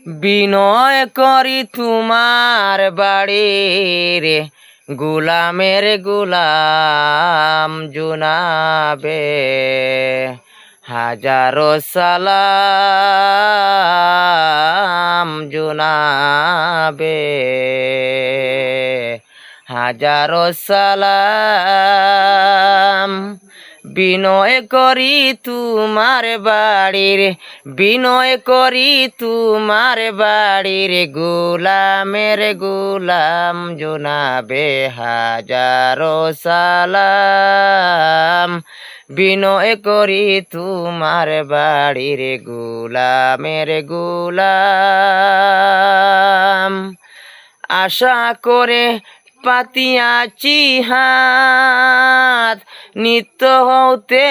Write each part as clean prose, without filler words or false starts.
বিনয় করি তোমার বাড়ির গোলামের গোলাম জুনাবে, হাজারো সালাম জুনাবে, হাজারো সালাম। বিনয় করি তোমার বাড়ির, বিনয় করি তোমার বাড়ির গোলামের গোলাম জুনাবে, হাজারো সালাম। বিনয় করি তোমার বাড়ির গোলামের গোলাম। আশা করে পাতিয়াছি হাত, নিত্য হতে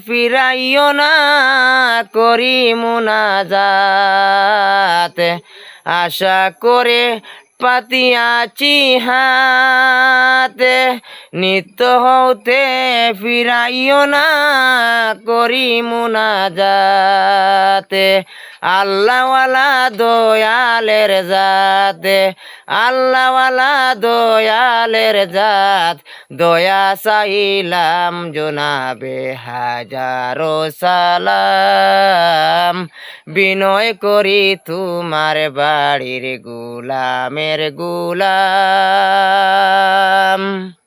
ফিরাইও না করি মুনাজাত। আশা করে পাতিয়াছি হাত, নিত্য হতে ফিরাইও না করি মুনাজাত। আল্লাহওয়ালা দয়ালের জাত, আল্লাহওয়ালা দয়ালের জাত, দয়া চাইলাম জনাবে, হাজারো সালাম। বিনয় করি তোমার বাড়ির গোলামের গোলাম।